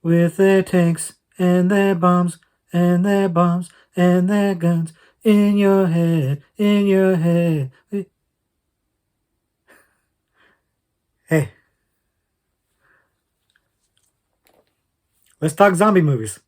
with their tanks and their bombs and their bombs and their guns in your head, in your head. Hey, let's talk zombie movies.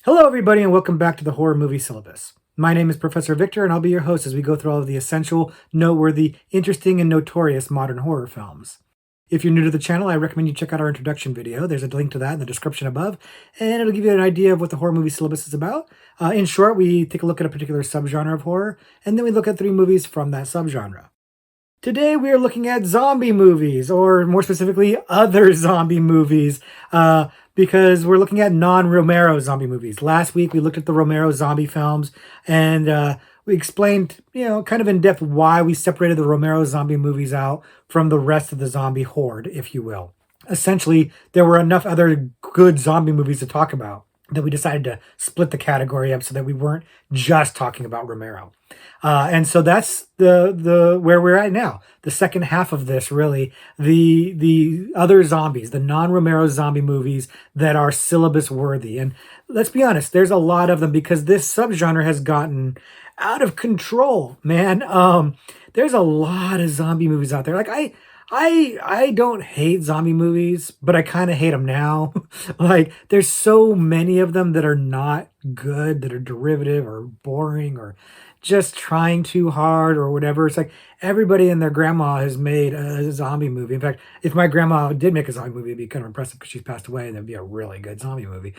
Hello, everybody, and welcome back to the Horror Movie Syllabus. My name is Professor Victor, and I'll be your host as we go through all of the essential, noteworthy, interesting, and notorious modern horror films. If you're new to the channel, I recommend you check out our introduction video. There's a link to that in the description above, and it'll give you an idea of what the Horror Movie Syllabus is about. In short, we take a look at a particular subgenre of horror, and then we look at 3 movies from that subgenre. Today we are looking at zombie movies, or more specifically, other zombie movies, because we're looking at non-Romero zombie movies. Last week we looked at the Romero zombie films, and we explained, kind of in depth why we separated the Romero zombie movies out from the rest of the zombie horde, if you will. Essentially, there were enough other good zombie movies to talk about that we decided to split the category up so that we weren't just talking about Romero. And so that's the where we're at now. The second half of this, really, the other zombies, the non-Romero zombie movies that are syllabus worthy. And let's be honest, there's a lot of them because this subgenre has gotten out of control, man. There's a lot of zombie movies out there. Like I don't hate zombie movies, but I kind of hate them now. Like there's so many of them that are not good, that are derivative or boring or just trying too hard or whatever. It's like everybody and their grandma has made a zombie movie. In fact, if my grandma did make a zombie movie, it'd be kind of impressive because she's passed away and that'd be a really good zombie movie.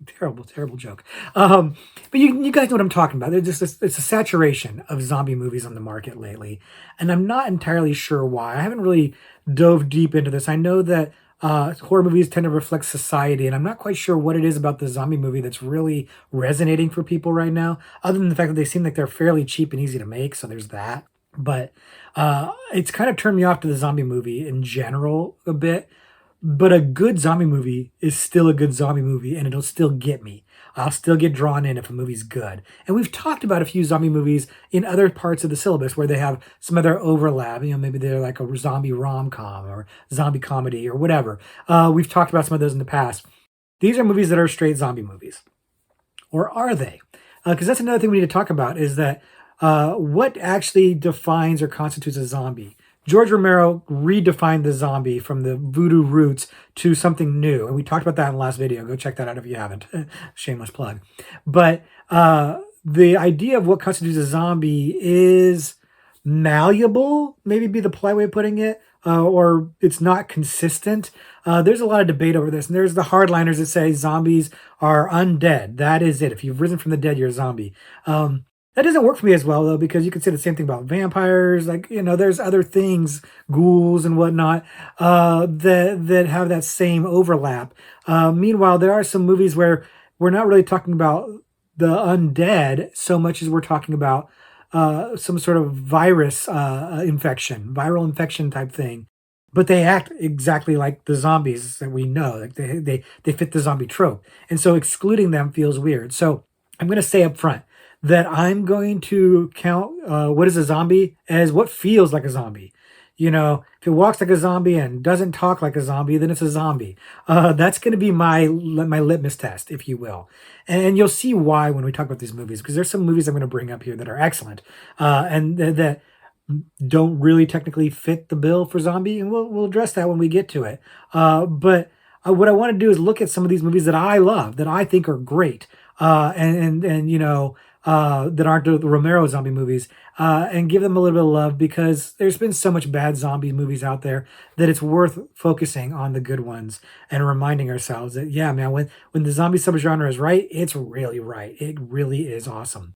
Terrible, terrible joke. But you guys know what I'm talking about. There's just it's a saturation of zombie movies on the market lately, and I'm not entirely sure why. I haven't really dove deep into this. I know that horror movies tend to reflect society, and I'm not quite sure what it is about the zombie movie that's really resonating for people right now, other than the fact that they seem like they're fairly cheap and easy to make, so there's that. But it's kind of turned me off to the zombie movie in general a bit, but a good zombie movie is still a good zombie movie, and it'll still get me. I'll still get drawn in if a movie's good. And we've talked about a few zombie movies in other parts of the syllabus where they have some other overlap. Maybe they're like a zombie rom-com or zombie comedy or whatever. We've talked about some of those in the past. These are movies that are straight zombie movies. Or are they? Because that's another thing we need to talk about is that what actually defines or constitutes a zombie? George Romero redefined the zombie from the voodoo roots to something new. And we talked about that in the last video. Go check that out if you haven't. Shameless plug. But the idea of what constitutes a zombie is malleable, maybe be the polite way of putting it, or it's not consistent. There's a lot of debate over this. And there's the hardliners that say zombies are undead. That is it. If you've risen from the dead, you're a zombie. That doesn't work for me as well, though, because you could say the same thing about vampires. Like, there's other things, ghouls and whatnot, that have that same overlap. Meanwhile, there are some movies where we're not really talking about the undead so much as we're talking about some sort of virus infection, viral infection type thing. But they act exactly like the zombies that we know. Like they fit the zombie trope. And so excluding them feels weird. So I'm going to say up front that I'm going to count what is a zombie as what feels like a zombie. If it walks like a zombie and doesn't talk like a zombie, then it's a zombie. That's going to be my litmus test, if you will. And you'll see why when we talk about these movies, because there's some movies I'm going to bring up here that are excellent and that don't really technically fit the bill for zombie, and we'll address that when we get to it. But what I want to do is look at some of these movies that I love, that I think are great, that aren't the Romero zombie movies, and give them a little bit of love because there's been so much bad zombie movies out there that it's worth focusing on the good ones and reminding ourselves that, yeah, man, when the zombie subgenre is right, it's really right. It really is awesome.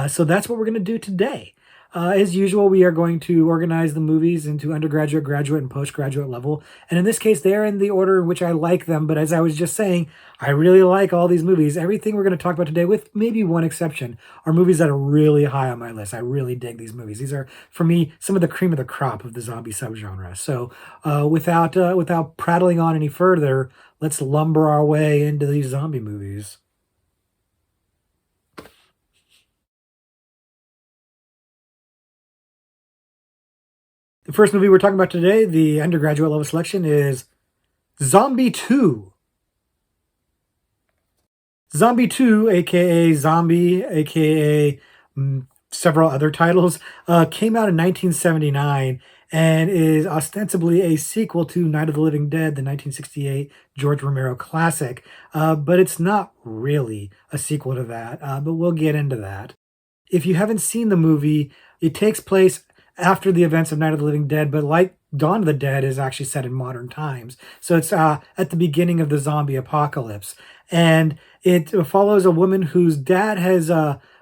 So that's what we're going to do today. As usual, we are going to organize the movies into undergraduate, graduate, and postgraduate level. And in this case, they're in the order in which I like them. But as I was just saying, I really like all these movies. Everything we're going to talk about today, with maybe one exception, are movies that are really high on my list. I really dig these movies. These are, for me, some of the cream of the crop of the zombie subgenre. So without prattling on any further, let's lumber our way into these zombie movies. The first movie we're talking about today, the undergraduate level selection, is Zombie 2. Zombie 2, aka Zombie, aka several other titles, came out in 1979 and is ostensibly a sequel to Night of the Living Dead, the 1968 George Romero classic. But it's not really a sequel to that, but we'll get into that. If you haven't seen the movie, it takes place after the events of Night of the Living Dead, but like Dawn of the Dead is actually set in modern times. So it's at the beginning of the zombie apocalypse. And it follows a woman whose dad has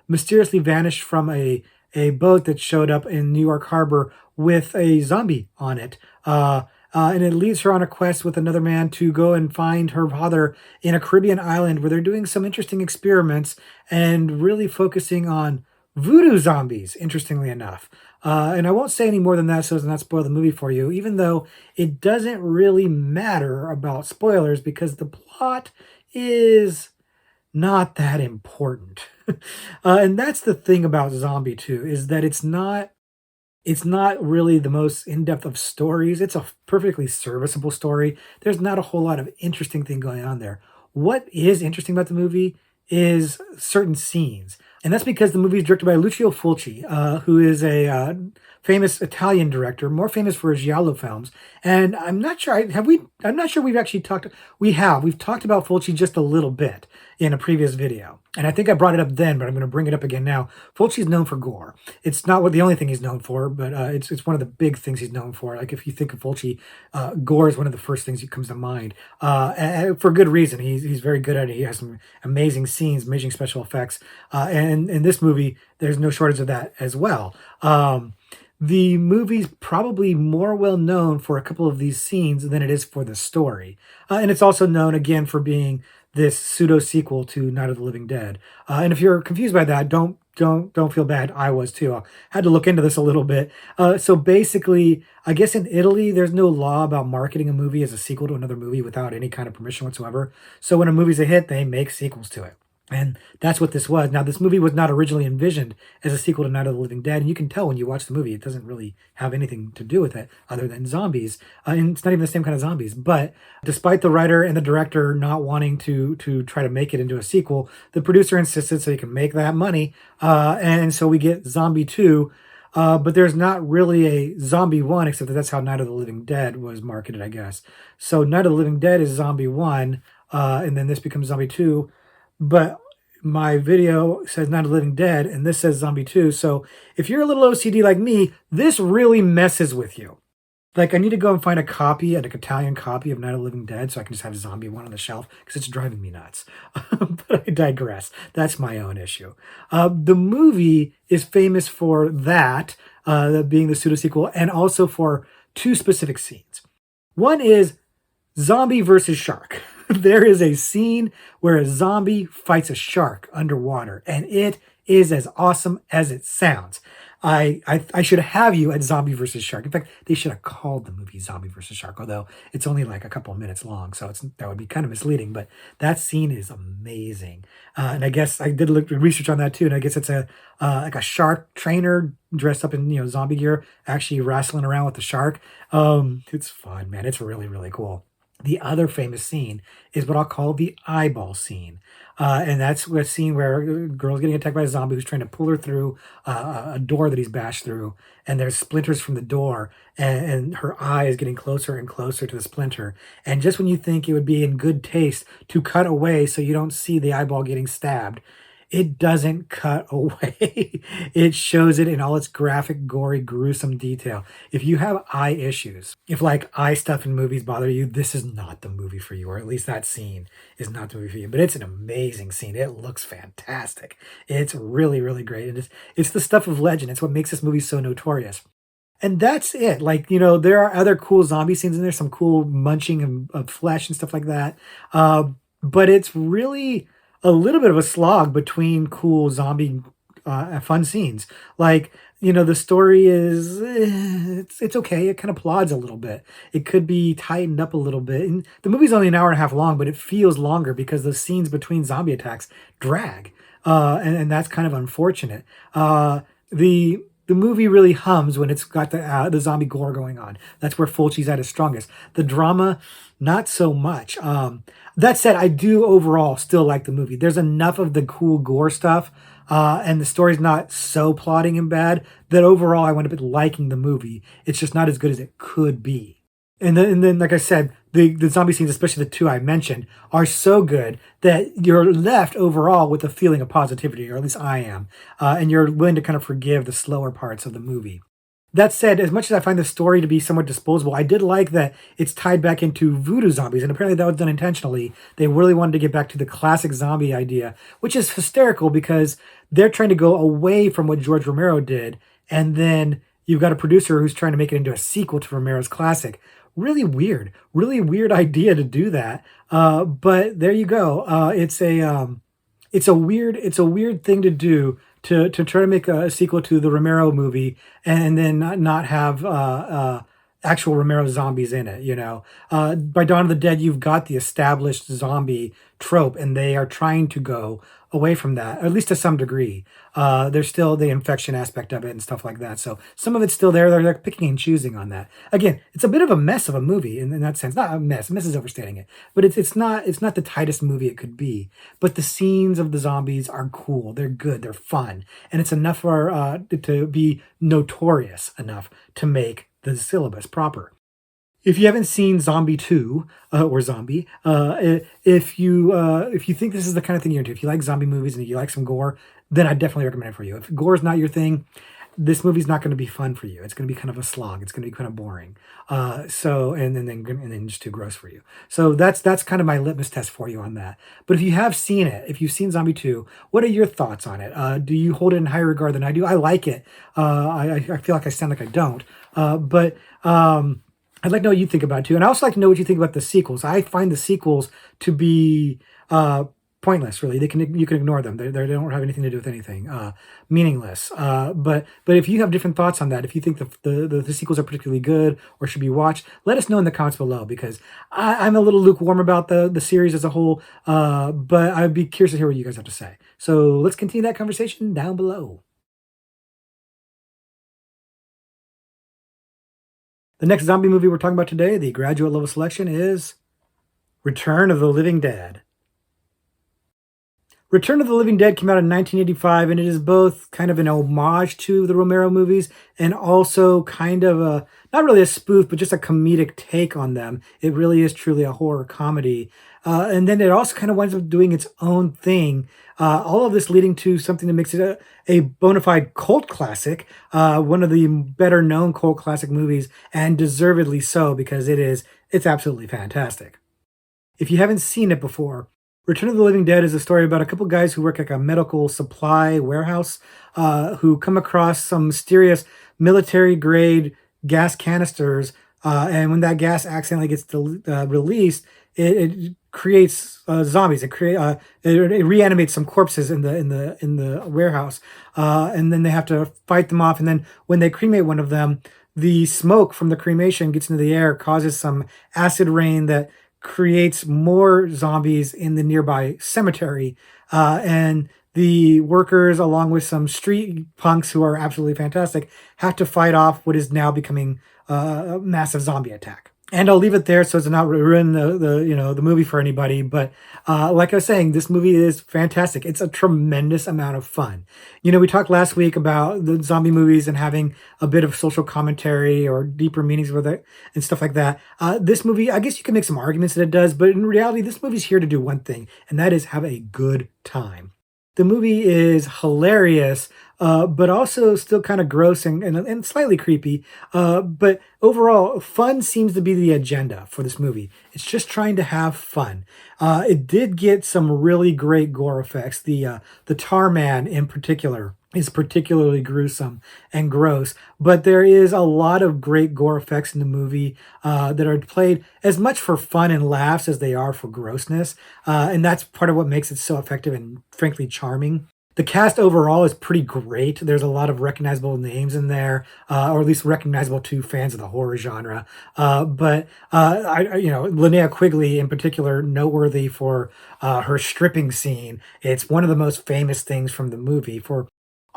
mysteriously vanished from a boat that showed up in New York Harbor with a zombie on it. And it leads her on a quest with another man to go and find her father in a Caribbean island where they're doing some interesting experiments and really focusing on voodoo zombies, interestingly enough. And I won't say any more than that so as not spoil the movie for you, even though it doesn't really matter about spoilers because the plot is not that important. And that's the thing about Zombie 2 is that it's not really the most in-depth of stories. It's a perfectly serviceable story. There's not a whole lot of interesting thing going on there. What is interesting about the movie is certain scenes. And that's because the movie is directed by Lucio Fulci, who is a famous Italian director, more famous for his giallo films. And I'm not sure, I'm not sure we've actually talked, we've talked about Fulci just a little bit in a previous video. And I think I brought it up then, but I'm going to bring it up again now. Fulci is known for gore. It's not the only thing he's known for, but it's one of the big things he's known for. Like if you think of Fulci, gore is one of the first things that comes to mind. And for good reason. He's very good at it. He has some amazing scenes, amazing special effects. And in this movie, there's no shortage of that as well. The movie's probably more well known for a couple of these scenes than it is for the story. And it's also known again for being this pseudo sequel to Night of the Living Dead. And if you're confused by that, don't feel bad. I was too. I had to look into this a little bit. So basically, I guess in Italy, there's no law about marketing a movie as a sequel to another movie without any kind of permission whatsoever. So when a movie's a hit, they make sequels to it. And that's what this was. Now, this movie was not originally envisioned as a sequel to Night of the Living Dead. And you can tell when you watch the movie, it doesn't really have anything to do with it other than zombies. And it's not even the same kind of zombies. But despite the writer and the director not wanting to try to make it into a sequel, the producer insisted so he can make that money. And so we get Zombie 2. But there's not really a Zombie 1, except that that's how Night of the Living Dead was marketed, I guess. So Night of the Living Dead is Zombie 1, and then this becomes Zombie 2. But my video says Night of the Living Dead, and this says Zombie 2. So if you're a little OCD like me, this really messes with you. Like, I need to go and find a copy, an Italian copy of Night of the Living Dead, so I can just have Zombie 1 on the shelf, because it's driving me nuts. But I digress. That's my own issue. The movie is famous for that, being the pseudo-sequel, and also for two specific scenes. One is zombie versus shark. There is a scene where a zombie fights a shark underwater, and it is as awesome as it sounds. I should have you at Zombie versus Shark. In fact, they should have called the movie Zombie versus Shark, although it's only like a couple of minutes long, so that would be kind of misleading. But that scene is amazing, and I guess I did look research on that too. And I guess it's like a shark trainer dressed up in zombie gear, actually wrestling around with the shark. It's fun, man. It's really really cool. The other famous scene is what I'll call the eyeball scene. And that's a scene where a girl's getting attacked by a zombie who's trying to pull her through a door that he's bashed through. And there's splinters from the door. And her eye is getting closer and closer to the splinter. And just when you think it would be in good taste to cut away so you don't see the eyeball getting stabbed, it doesn't cut away. It shows it in all its graphic, gory, gruesome detail. If you have eye issues, if like eye stuff in movies bother you, this is not the movie for you, or at least that scene is not the movie for you. But it's an amazing scene. It looks fantastic. It's really, really great. And it's the stuff of legend. It's what makes this movie so notorious. And that's it. Like, there are other cool zombie scenes in there, some cool munching of flesh and stuff like that. But it's really a little bit of a slog between cool zombie fun scenes. Like, the story is, it's okay. It kind of plods a little bit. It could be tightened up a little bit. And the movie's only an hour and a half long, but it feels longer because the scenes between zombie attacks drag. And that's kind of unfortunate. The The movie really hums when it's got the zombie gore going on. That's where Fulci's at his strongest. The drama, not so much. That said, I do overall still like the movie. There's enough of the cool gore stuff, and the story's not so plotting and bad that overall I wound up liking the movie. It's just not as good as it could be. And then, like I said, the zombie scenes, especially the two I mentioned, are so good that you're left overall with a feeling of positivity, or at least I am, and you're willing to kind of forgive the slower parts of the movie. That said, as much as I find the story to be somewhat disposable, I did like that it's tied back into voodoo zombies, and apparently that was done intentionally. They really wanted to get back to the classic zombie idea, which is hysterical because they're trying to go away from what George Romero did, and then you've got a producer who's trying to make it into a sequel to Romero's classic. Really weird idea to do that. But there you go. It's a weird thing to do to try to make a sequel to the Romero movie and then not have actual Romero zombies in it. By Dawn of the Dead, you've got the established zombie trope, and they are trying to go away from that, at least to some degree. There's still the infection aspect of it and stuff like that. So some of it's still there. They're picking and choosing on that. Again, it's a bit of a mess of a movie in that sense. Not a mess. A mess is overstating it. But it's not the tightest movie it could be. But the scenes of the zombies are cool. They're good. They're fun. And it's enough for to be notorious enough to make the syllabus proper. If you haven't seen Zombie 2 or Zombie, if you think this is the kind of thing you're into, if you like zombie movies and you like some gore, then I definitely recommend it for you. If gore is not your thing, this movie's not going to be fun for you. It's going to be kind of a slog. It's going to be kind of boring. And then just too gross for you. So that's kind of my litmus test for you on that. But if you have seen it, if you've seen Zombie 2, what are your thoughts on it? Do you hold it in higher regard than I do? I like it. I feel like I sound like I don't. But I'd like to know what you think about it too. And I also like to know what you think about the sequels. I find the sequels to be pointless, really. You can ignore them. They don't have anything to do with anything. Meaningless. But if you have different thoughts on that, if you think the sequels are particularly good or should be watched, let us know in the comments below, because I'm a little lukewarm about the series as a whole. But I'd be curious to hear what you guys have to say. So let's continue that conversation down below. The next zombie movie we're talking about today, the graduate level selection, is Return of the Living Dead. Return of the Living Dead came out in 1985, and it is both kind of an homage to the Romero movies and also kind of not really a spoof, but just a comedic take on them. It really is truly a horror comedy. And then it also kind of winds up doing its own thing. All of this leading to something that makes it a bona fide cult classic, one of the better known cult classic movies, and deservedly so, because it's absolutely fantastic. If you haven't seen it before, Return of the Living Dead is a story about a couple guys who work at a medical supply warehouse, who come across some mysterious military-grade gas canisters, and when that gas accidentally gets released, it creates zombies. It reanimates some corpses in the warehouse, and then they have to fight them off. And then when they cremate one of them, the smoke from the cremation gets into the air, causes some acid rain that creates more zombies in the nearby cemetery. And the workers, along with some street punks who are absolutely fantastic, have to fight off what is now becoming a massive zombie attack. And I'll leave it there so as to not ruin the movie for anybody. But like I was saying, this movie is fantastic. It's a tremendous amount of fun. We talked last week about the zombie movies and having a bit of social commentary or deeper meanings with it and stuff like that. This movie, I guess you can make some arguments that it does, but in reality, this movie's here to do one thing, and that is have a good time. The movie is hilarious, but also still kind of gross and slightly creepy. But overall, fun seems to be the agenda for this movie. It's just trying to have fun. It did get some really great gore effects. The Tar Man in particular is particularly gruesome and gross, but there is a lot of great gore effects in the movie that are played as much for fun and laughs as they are for grossness, and that's part of what makes it so effective and frankly charming. The cast overall is pretty great. There's a lot of recognizable names in there, or at least recognizable to fans of the horror genre. But Linnea Quigley in particular, noteworthy for her stripping scene. It's one of the most famous things from the movie for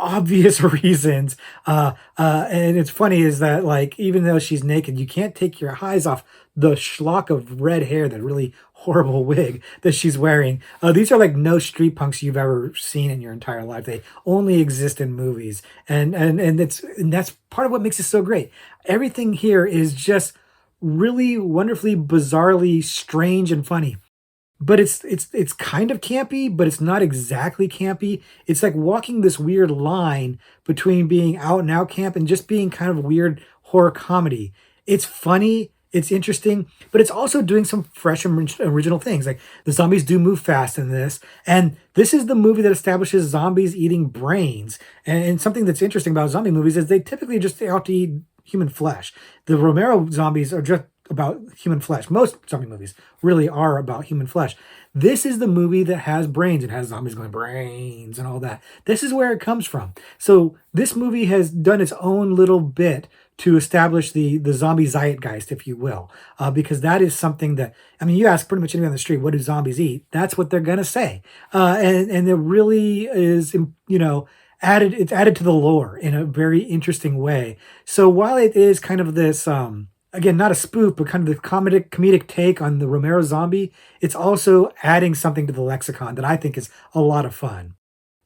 obvious reasons. And it's funny is that like even though she's naked, you can't take your eyes off the schlock of red hair, that really horrible wig that she's wearing. These are like no street punks you've ever seen in your entire life. They only exist in movies, and that's part of what makes it so great. Everything here is just really wonderfully, bizarrely strange and funny. But it's kind of campy, but it's not exactly campy. It's like walking this weird line between being out and out camp and just being kind of weird horror comedy. It's funny, it's interesting, but it's also doing some fresh and original things. Like the zombies do move fast in this, and this is the movie that establishes zombies eating brains. And something that's interesting about zombie movies is they typically just out to eat human flesh. The Romero zombies are just about human flesh. Most zombie movies really are about human flesh. This is the movie that has brains and has zombies going brains and all that. This is where it comes from. So this movie has done its own little bit to establish the zombie zeitgeist, if you will, because that is something that, I mean, you ask pretty much anyone on the street, what do zombies eat? That's what they're gonna say, and it really is, it's added to the lore in a very interesting way. So while it is kind of this, again, not a spoof, but kind of the comedic take on the Romero zombie, it's also adding something to the lexicon that I think is a lot of fun.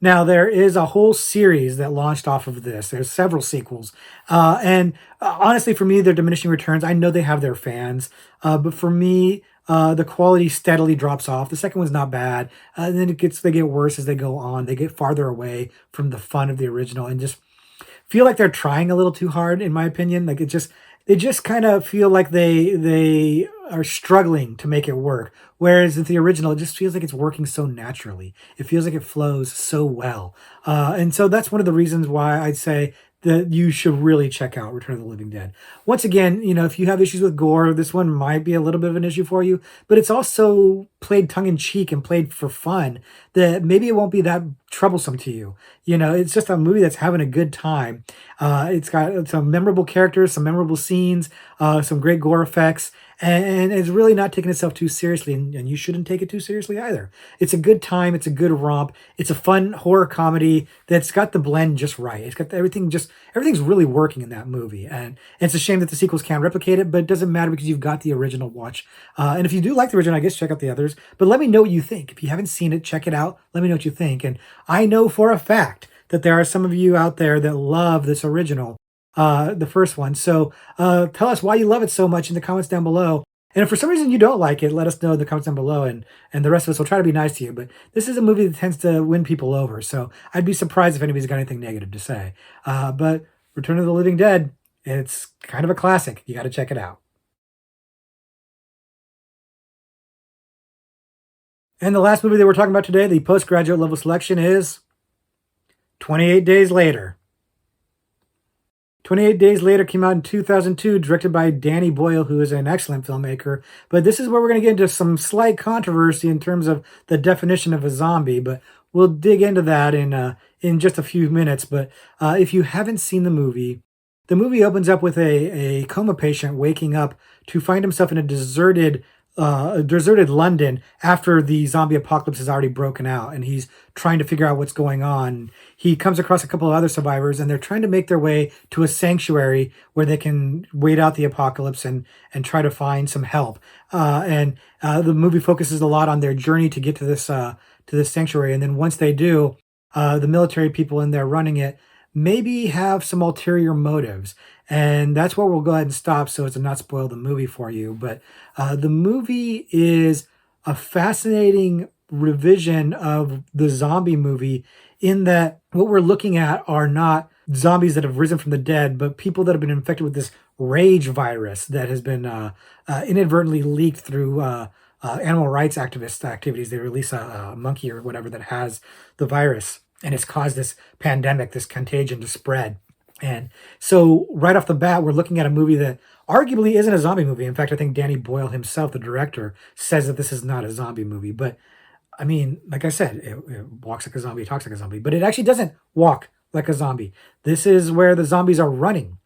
Now, there is a whole series that launched off of this. There's several sequels. And honestly, for me, they're diminishing returns. I know they have their fans, but for me, the quality steadily drops off. The second one's not bad. And then they get worse as they go on. They get farther away from the fun of the original and just feel like they're trying a little too hard, in my opinion. Like they just kind of feel like they are struggling to make it work. Whereas with the original, it just feels like it's working so naturally. It feels like it flows so well. And so that's one of the reasons why I'd say that you should really check out Return of the Living Dead. Once again, if you have issues with gore, this one might be a little bit of an issue for you, but it's also played tongue in cheek and played for fun that maybe it won't be that troublesome to you. It's just a movie that's having a good time. It's got some memorable characters, some memorable scenes, some great gore effects, and it's really not taking itself too seriously, and you shouldn't take it too seriously either. It's a good time. It's a good romp. It's a fun horror comedy that's got the blend just right. It's got everything's really working in that movie, and it's a shame that the sequels can't replicate it, but it doesn't matter because you've got the original watch. And if you do like the original, I guess check out the others, but let me know what you think. If you haven't seen it, check it out. Let me know what you think. And I know for a fact that there are some of you out there that love this original, the first one. So tell us why you love it so much in the comments down below. And if for some reason you don't like it, let us know in the comments down below, and the rest of us will try to be nice to you. But this is a movie that tends to win people over, so I'd be surprised if anybody's got anything negative to say. But Return of the Living Dead, it's kind of a classic. You got to check it out. And the last movie that we're talking about today, the postgraduate level selection, is 28 Days Later. 28 Days Later came out in 2002, directed by Danny Boyle, who is an excellent filmmaker. But this is where we're going to get into some slight controversy in terms of the definition of a zombie, but we'll dig into that in just a few minutes. But if you haven't seen the movie opens up with a coma patient waking up to find himself in a deserted London after the zombie apocalypse has already broken out, and he's trying to figure out what's going on. He comes across a couple of other survivors, and they're trying to make their way to a sanctuary where they can wait out the apocalypse and try to find some help. And the movie focuses a lot on their journey to get to this sanctuary, and then once they do, the military people in there running it maybe have some ulterior motives. And that's where we'll go ahead and stop so as to not spoil the movie for you. But the movie is a fascinating revision of the zombie movie in that what we're looking at are not zombies that have risen from the dead, but people that have been infected with this rage virus that has been inadvertently leaked through animal rights activist activities. They release a monkey or whatever that has the virus, and it's caused this pandemic, this contagion to spread. And so right off the bat, we're looking at a movie that arguably isn't a zombie movie. In fact, I think Danny Boyle himself, the director, says that this is not a zombie movie. But I mean, like I said, it walks like a zombie, talks like a zombie, but it actually doesn't walk like a zombie. This is where the zombies are running.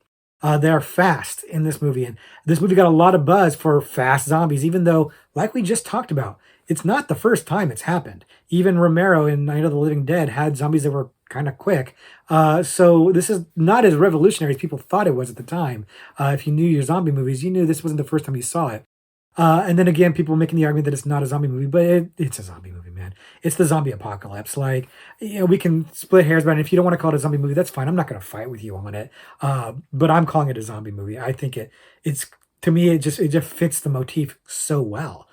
They're fast in this movie. And this movie got a lot of buzz for fast zombies, even though, like we just talked about, it's not the first time it's happened. Even Romero in Night of the Living Dead had zombies that were kind of quick. So this is not as revolutionary as people thought it was at the time. If you knew your zombie movies, you knew this wasn't the first time you saw it. And then again, people making the argument that it's not a zombie movie, but it's a zombie movie, man. It's the zombie apocalypse. Like, we can split hairs about it. If you don't want to call it a zombie movie, that's fine. I'm not going to fight with you on it. But I'm calling it a zombie movie. I think it's to me it just fits the motif so well.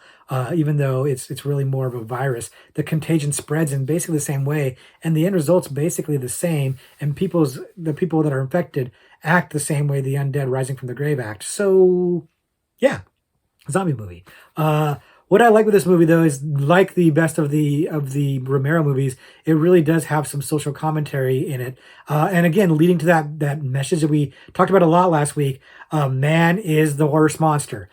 Even though it's really more of a virus, the contagion spreads in basically the same way, and the end result's basically the same. And the people that are infected act the same way the undead rising from the grave act. So, yeah, zombie movie. What I like with this movie though is like the best of the Romero movies, it really does have some social commentary in it. And again, leading to that message that we talked about a lot last week, man is the worst monster.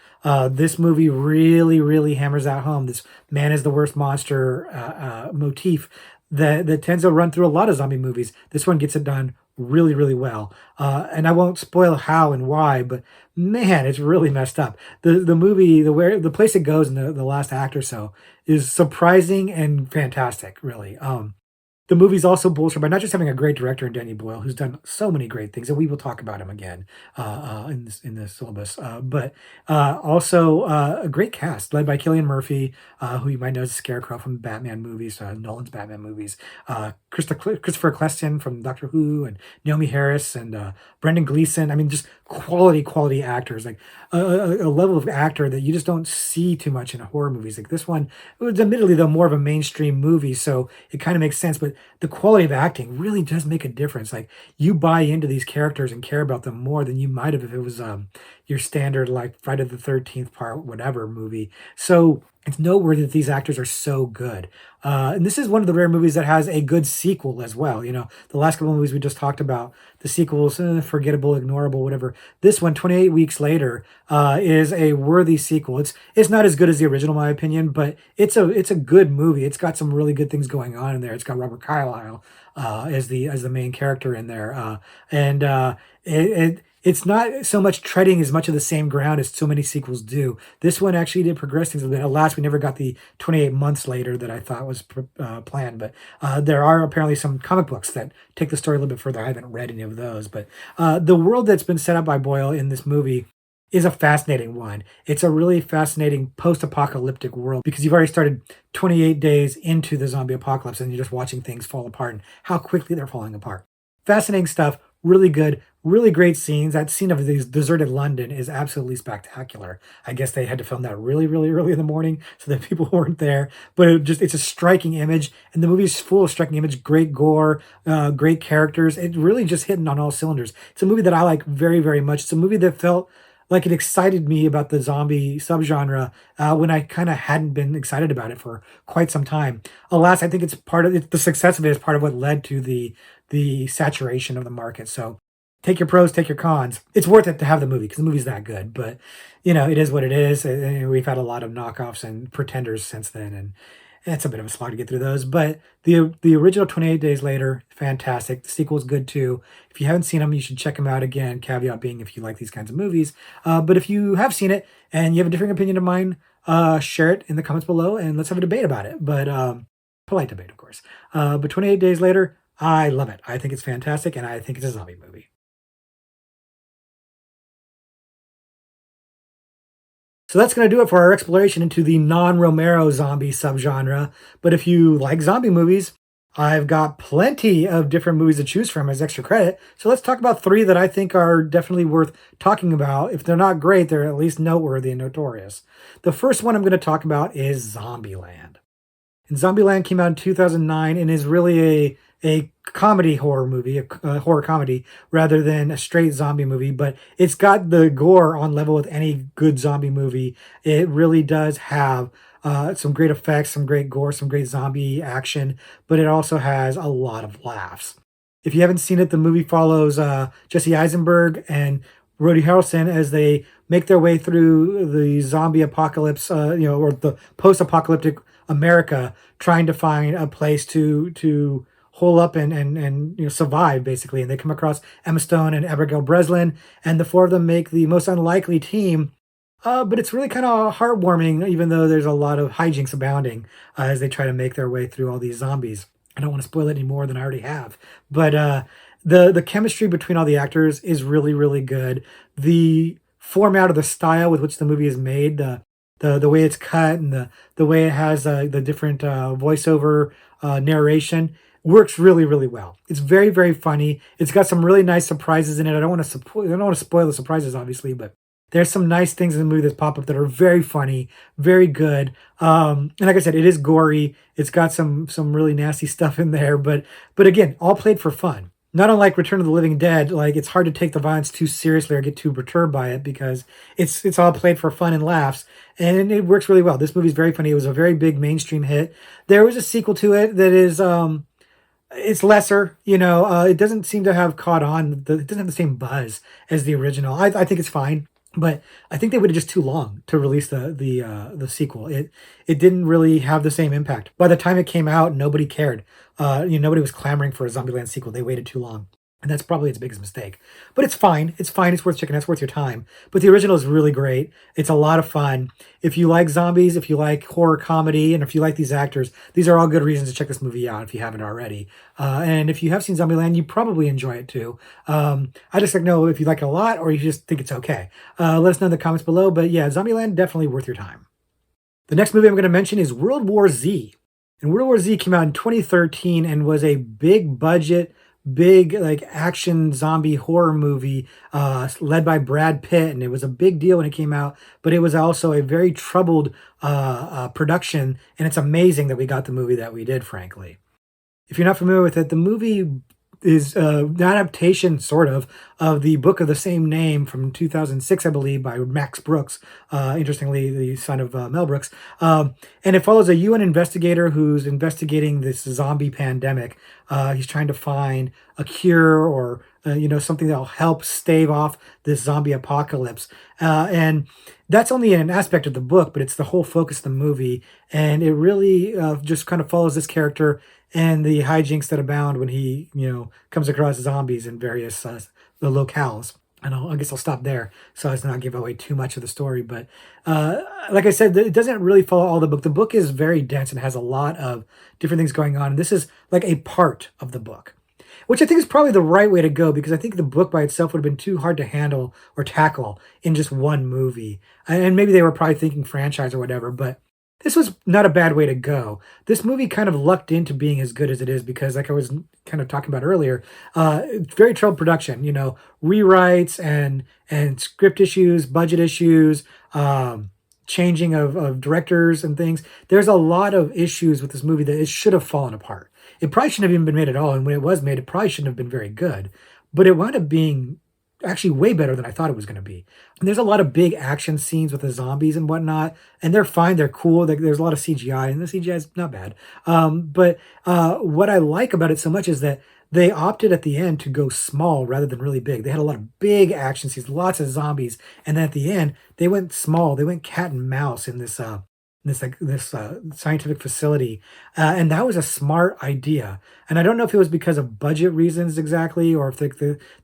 This movie really hammers that home. This man is the worst monster motif that tends to run through a lot of zombie movies. This one gets it done really well. And I won't spoil how and why, but man, it's really messed up. The movie, the place it goes in the last act or so is surprising and fantastic, really. The movie's also bolstered by not just having a great director in Danny Boyle, who's done so many great things, and we will talk about him again in this syllabus. But also a great cast led by Cillian Murphy, who you might know as the Scarecrow from Batman movies, Nolan's Batman movies. Christopher Eccleston from Doctor Who, and Naomi Harris and Brendan Gleeson. I mean, just quality actors, like a level of actor that you just don't see too much in horror movies. Like this one, it was admittedly though more of a mainstream movie, so it kind of makes sense. But the quality of acting really does make a difference. Like you buy into these characters and care about them more than you might have if it was your standard like Friday the 13th part whatever movie. So it's noteworthy that these actors are so good. And this is one of the rare movies that has a good sequel as well. The last couple of movies we just talked about, the sequels, forgettable, ignorable, whatever. This one, 28 weeks later, is a worthy sequel. It's not as good as the original, in my opinion, but it's a good movie. It's got some really good things going on in there. It's got Robert Carlyle as the main character in there, and it's not so much treading as much of the same ground as so many sequels do. This one actually did progress things a bit. Alas, we never got the 28 months later that I thought was planned, but there are apparently some comic books that take the story a little bit further. I haven't read any of those, but the world that's been set up by Boyle in this movie is a fascinating one. It's a really fascinating post-apocalyptic world because you've already started 28 days into the zombie apocalypse and you're just watching things fall apart and how quickly they're falling apart. Fascinating stuff, really good, really great scenes. That scene of this deserted London is absolutely spectacular. I guess they had to film that really early in the morning so that people weren't there. But it's a striking image, and the movie is full of striking image, great gore, great characters. It really just hitting on all cylinders. It's a movie that I like very much. It's a movie that felt like it excited me about the zombie subgenre when I kind of hadn't been excited about it for quite some time. Alas, I think it's part of the success of it is part of what led to the saturation of the market. So take your pros, take your cons. It's worth it to have the movie because the movie's that good. But it is what it is. And we've had a lot of knockoffs and pretenders since then, and it's a bit of a slog to get through those. But the original 28 Days Later, fantastic. The sequel's good too. If you haven't seen them, you should check them out again. Caveat being if you like these kinds of movies. But if you have seen it and you have a different opinion of mine, share it in the comments below and let's have a debate about it. But polite debate, of course. But 28 Days Later, I love it. I think it's fantastic, and I think it's a zombie movie. So that's going to do it for our exploration into the non-Romero zombie subgenre. But if you like zombie movies, I've got plenty of different movies to choose from as extra credit. So let's talk about three that I think are definitely worth talking about. If they're not great, they're at least noteworthy and notorious. The first one I'm going to talk about is Zombieland. And Zombieland came out in 2009 and is really a comedy horror movie, a horror comedy, rather than a straight zombie movie. But it's got the gore on level with any good zombie movie. It really does have some great effects, some great gore, some great zombie action, but it also has a lot of laughs. If you haven't seen it, the movie follows Jesse Eisenberg and Woody Harrelson as they make their way through the zombie apocalypse, or the post-apocalyptic America, trying to find a place to hole up and survive basically. And they come across Emma Stone and Abigail Breslin, and the four of them make the most unlikely team But it's really kind of heartwarming, even though there's a lot of hijinks abounding as they try to make their way through all these zombies. I don't want to spoil it any more than I already have, but the chemistry between all the actors is really really good. The format or the style with which the movie is made, the way it's cut and the way it has the different voiceover narration works really really well. It's very very funny. It's got some really nice surprises in it. I don't want to spoil the surprises obviously, but there's some nice things in the movie that pop up that are very funny, very good. And like I said, it is gory. It's got some really nasty stuff in there, but again, all played for fun. Not unlike Return of the Living Dead, like it's hard to take the violence too seriously or get too perturbed by it because it's all played for fun and laughs, and it works really well. This movie's very funny. It was a very big mainstream hit. There was a sequel to it that is it's lesser, it doesn't seem to have caught on. It doesn't have the same buzz as the original. I think it's fine, but I think they waited just too long to release the sequel. It didn't really have the same impact. By the time it came out, nobody cared. Nobody was clamoring for a Zombieland sequel. They waited too long. And that's probably its biggest mistake. But it's fine. It's fine. It's worth checking. It's worth your time. But the original is really great. It's a lot of fun. If you like zombies, if you like horror comedy, and if you like these actors, these are all good reasons to check this movie out if you haven't already. And if you have seen Zombieland, you probably enjoy it too. I just like know if you like it a lot or you just think it's okay. Let us know in the comments below. But yeah, Zombieland, definitely worth your time. The next movie I'm going to mention is World War Z. And World War Z came out in 2013 and was a big budget, big like action zombie horror movie led by Brad Pitt, and it was a big deal when it came out, but it was also a very troubled production, and it's amazing that we got the movie that we did, frankly. If you're not familiar with it, the movie is an adaptation, sort of the book of the same name from 2006, I believe, by Max Brooks, interestingly, the son of Mel Brooks. And it follows a UN investigator who's investigating this zombie pandemic. He's trying to find a cure or, something that'll help stave off this zombie apocalypse. And that's only an aspect of the book, but it's the whole focus of the movie. And it really just kind of follows this character and the hijinks that abound when he, comes across zombies in various the locales. And I guess I'll stop there so as to not give away too much of the story. But like I said, it doesn't really follow all the book. The book is very dense and has a lot of different things going on. And this is like a part of the book, which I think is probably the right way to go because I think the book by itself would have been too hard to handle or tackle in just one movie. And maybe they were probably thinking franchise or whatever, but this was not a bad way to go. This movie kind of lucked into being as good as it is because, like I was kind of talking about earlier, very troubled production. Rewrites and script issues, budget issues, changing of directors and things. There's a lot of issues with this movie that it should have fallen apart. It probably shouldn't have even been made at all, and when it was made, it probably shouldn't have been very good. But it wound up being actually way better than I thought it was going to be. And there's a lot of big action scenes with the zombies and whatnot, and they're fine, they're cool. There's a lot of CGI, and the CGI is not bad. But what I like about it so much is that they opted at the end to go small rather than really big. They had a lot of big action scenes, lots of zombies, and then at the end they went small. They went cat and mouse in this scientific facility, and that was a smart idea. And I don't know if it was because of budget reasons exactly, or if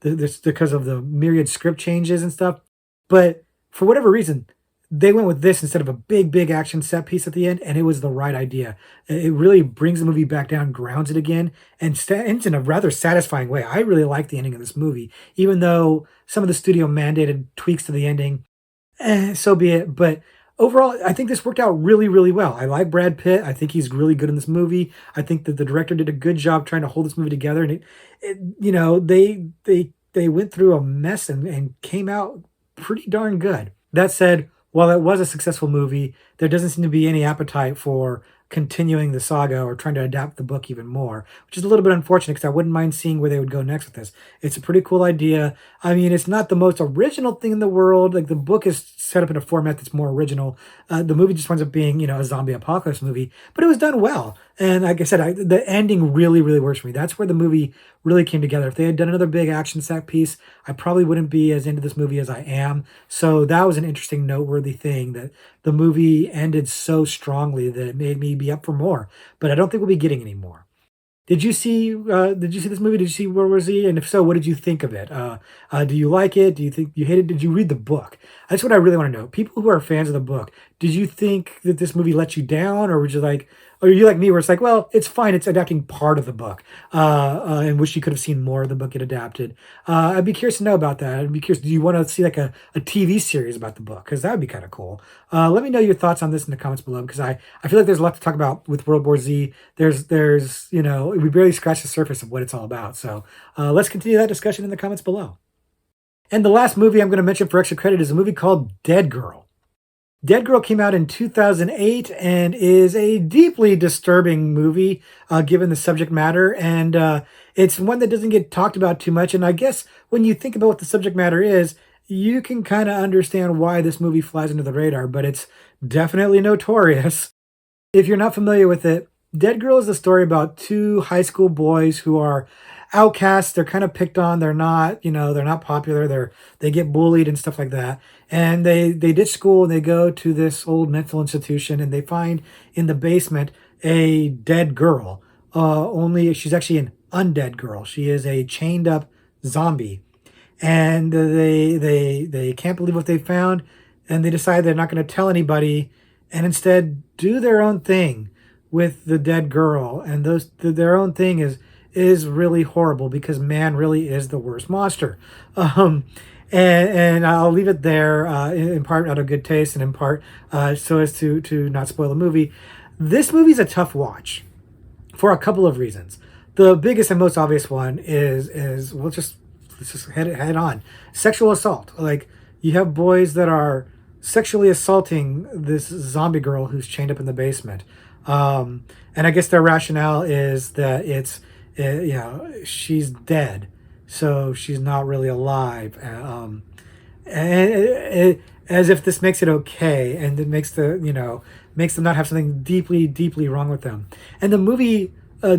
this because of the myriad script changes and stuff. But for whatever reason, they went with this instead of a big action set piece at the end, and it was the right idea. It really brings the movie back down, grounds it again, and ends in a rather satisfying way. I really like the ending of this movie, even though some of the studio mandated tweaks to the ending. So be it. But overall, I think this worked out really, really well. I like Brad Pitt. I think he's really good in this movie. I think that the director did a good job trying to hold this movie together. And they went through a mess and came out pretty darn good. That said, while it was a successful movie, there doesn't seem to be any appetite for continuing the saga or trying to adapt the book even more, which is a little bit unfortunate because I wouldn't mind seeing where they would go next with this. It's a pretty cool idea. I mean, it's not the most original thing in the world. Like the book is set up in a format that's more original. The movie just winds up being, a zombie apocalypse movie, but it was done well. And like I said, the ending really, really works for me. That's where the movie really came together. If they had done another big action set piece, I probably wouldn't be as into this movie as I am. So that was an interesting, noteworthy thing that the movie ended so strongly that it made me be up for more. But I don't think we'll be getting any more. Did you see this movie? Did you see World War Z? And if so, what did you think of it? Do you like it? Do you think you hate it? Did you read the book? That's what I really want to know. People who are fans of the book, did you think that this movie let you down, or would you like, or are you like me, where it's like, well, it's fine. It's adapting part of the book, and wish you could have seen more of the book get adapted. I'd be curious to know about that. I'd be curious. Do you want to see like a TV series about the book? Because that would be kind of cool. Let me know your thoughts on this in the comments below, because I feel like there's a lot to talk about with World War Z. There's we barely scratched the surface of what it's all about. So let's continue that discussion in the comments below. And the last movie I'm going to mention for extra credit is a movie called Dead Girl. Dead Girl came out in 2008 and is a deeply disturbing movie, given the subject matter. And it's one that doesn't get talked about too much. And I guess when you think about what the subject matter is, you can kind of understand why this movie flies under the radar, but it's definitely notorious. If you're not familiar with it, Dead Girl is a story about two high school boys who are outcasts. They're kind of picked on. They're not, they're not popular. They get bullied and stuff like that. And they ditch school and they go to this old mental institution, and they find in the basement a dead girl. Only she's actually an undead girl. She is a chained up zombie. And they can't believe what they found, and they decide they're not going to tell anybody, and instead do their own thing with the dead girl. And their own thing is really horrible, because man really is the worst monster. And I'll leave it there, in part out of good taste, and in part so as to not spoil the movie. This movie's a tough watch for a couple of reasons. The biggest and most obvious one is well, let's just head on. Sexual assault. Like, you have boys that are sexually assaulting this zombie girl who's chained up in the basement. And I guess their rationale is that she's dead, so she's not really alive. As if this makes it okay, and it makes makes them not have something deeply, deeply wrong with them. And the movie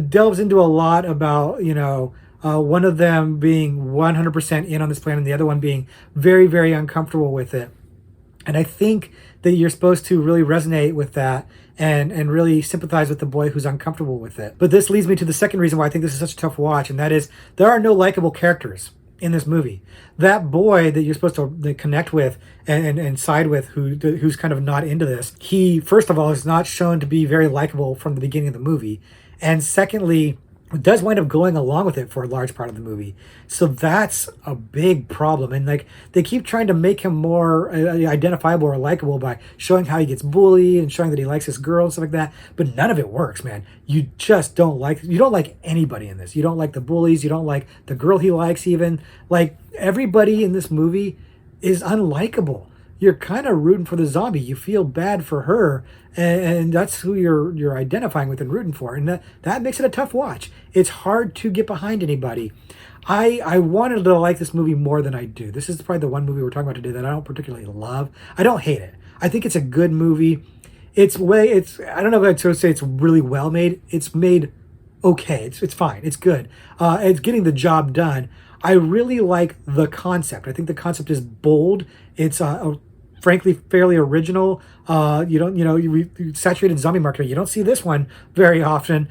delves into a lot about, one of them being 100% in on this plan and the other one being very, very uncomfortable with it. And I think that you're supposed to really resonate with that and really sympathize with the boy who's uncomfortable with it. But this leads me to the second reason why I think this is such a tough watch, and that is there are no likable characters in this movie. That boy that you're supposed to connect with and side with, who's kind of not into this, he, first of all, is not shown to be very likable from the beginning of the movie. And secondly, it does wind up going along with it for a large part of the movie. So that's a big problem. And like, they keep trying to make him more identifiable or likable by showing how he gets bullied and showing that he likes this girl and stuff like that. But none of it works, man. You don't like anybody in this. You don't like the bullies. You don't like the girl he likes even. Like, everybody in this movie is unlikable. You're kind of rooting for the zombie. You feel bad for her, and that's who you're identifying with and rooting for. And that makes it a tough watch. It's hard to get behind anybody. I wanted to like this movie more than I do. This is probably the one movie we're talking about today that I don't particularly love. I don't hate it. I think it's a good movie. I don't know if I'd say it's really well made. It's made okay. It's fine. It's good. It's getting the job done. I really like the concept. I think the concept is bold. It's frankly fairly original. Saturated zombie marketing. You don't see this one very often.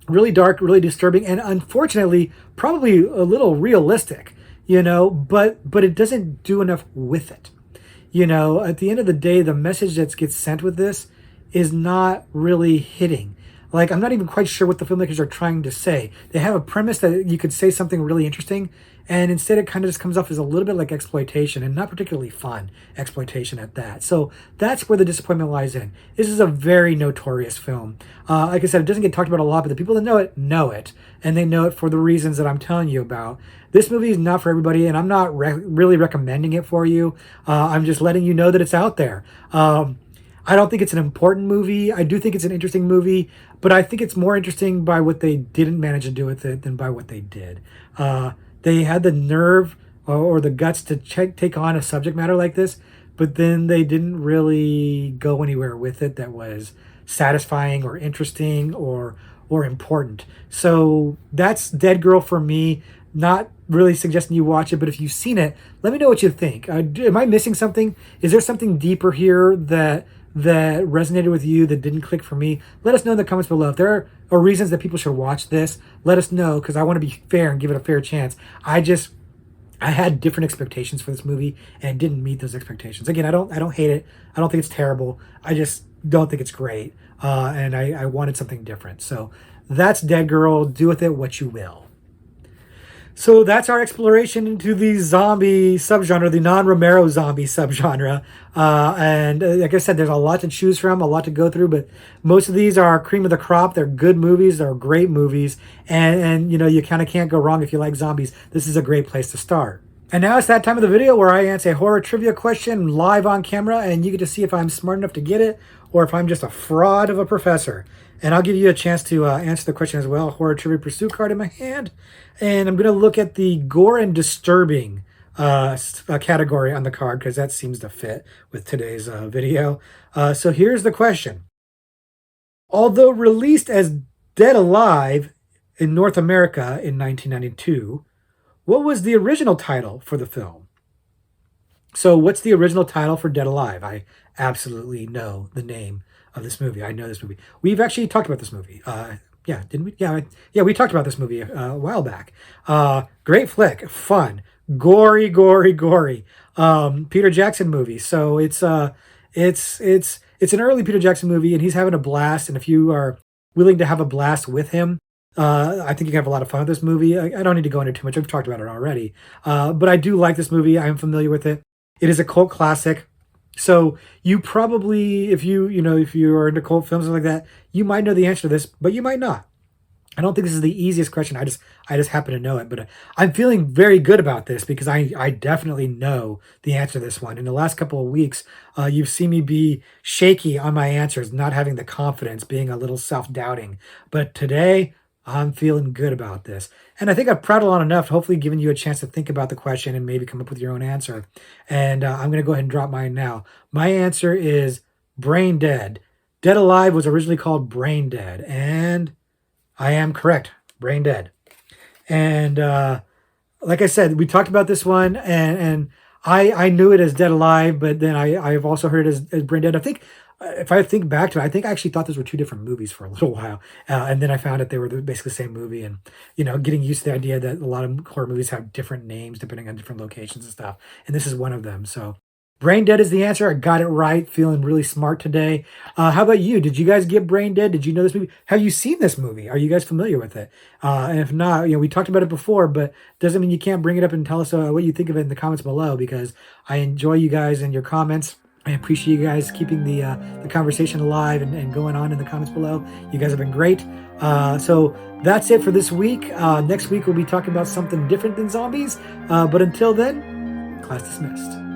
Really dark, really disturbing, and unfortunately probably a little realistic, but it doesn't do enough with it. At the end of the day, the message that gets sent with this is not really hitting. Like, I'm not even quite sure what the filmmakers are trying to say. They have a premise that you could say something really interesting, and instead it kind of just comes off as a little bit like exploitation, and not particularly fun exploitation at that. So that's where the disappointment lies in. This is a very notorious film. Like I said, it doesn't get talked about a lot, but the people that know it, and they know it for the reasons that I'm telling you about. This movie is not for everybody, and I'm not really recommending it for you. I'm just letting you know that it's out there. I don't think it's an important movie. I do think it's an interesting movie, but I think it's more interesting by what they didn't manage to do with it than by what they did. They had the nerve or the guts to take on a subject matter like this, but then they didn't really go anywhere with it that was satisfying or interesting or important. So that's Dead Girl for me. Not really suggesting you watch it, but if you've seen it, let me know what you think. Am I missing something? Is there something deeper here that resonated with you that didn't click for me? Let us know in the comments below. If there are or reasons that people should watch this, let us know, because I want to be fair and give it a fair chance. I had different expectations for this movie, and it didn't meet those expectations. Again, I don't hate it. I don't think it's terrible. I just don't think it's great, and I wanted something different. So that's Dead Girl. Do with it what you will. So that's our exploration into the zombie subgenre, the non-Romero zombie subgenre. And like I said, there's a lot to choose from, a lot to go through, but most of these are cream of the crop. They're good movies. They're great movies. And you know, you kind of can't go wrong if you like zombies. This is a great place to start. And now it's that time of the video where I answer a horror trivia question live on camera, and you get to see if I'm smart enough to get it or if I'm just a fraud of a professor. And I'll give you a chance to answer the question as well. Horror trivia pursuit card in my hand. And I'm going to look at the gore and disturbing category on the card, because that seems to fit with today's video. So here's the question. Although released as Dead Alive in North America in 1992, what was the original title for the film? So what's the original title for Dead Alive? I absolutely know the name of this movie. I know this movie. We've actually talked about this movie. Yeah, didn't we? Yeah, we talked about this movie a while back. Great flick, fun, gory. Peter Jackson movie. So it's an early Peter Jackson movie, and he's having a blast. And if you are willing to have a blast with him, I think you can have a lot of fun with this movie. I don't need to go into too much. I've talked about it already. But I do like this movie. I am familiar with it. It is a cult classic. So you probably, if you are into cult films and like that, you might know the answer to this, but you might not. I don't think this is the easiest question. I just happen to know it, but I'm feeling very good about this because I definitely know the answer to this one. In the last couple of weeks, you've seen me be shaky on my answers, not having the confidence, being a little self-doubting. But today, I'm feeling good about this. And I think I've prattled on enough, hopefully giving you a chance to think about the question and maybe come up with your own answer. And I'm going to go ahead and drop mine now. My answer is Brain Dead. Dead Alive was originally called Brain Dead. And I am correct. Brain Dead. And like I said, we talked about this one, and I knew it as Dead Alive, but then I've also heard it as Brain Dead. I think if I think back to it, I think I actually thought those were two different movies for a little while. And then I found out they were basically the same movie, and, getting used to the idea that a lot of horror movies have different names depending on different locations and stuff. And this is one of them. So Brain Dead is the answer. I got it right. Feeling really smart today. How about you? Did you guys get Brain Dead? Did you know this movie? Have you seen this movie? Are you guys familiar with it? And if not, we talked about it before, but doesn't mean you can't bring it up and tell us what you think of it in the comments below, because I enjoy you guys and your comments. I appreciate you guys keeping the conversation alive and going on in the comments below. You guys have been great. So that's it for this week. Next week, we'll be talking about something different than zombies. But until then, class dismissed.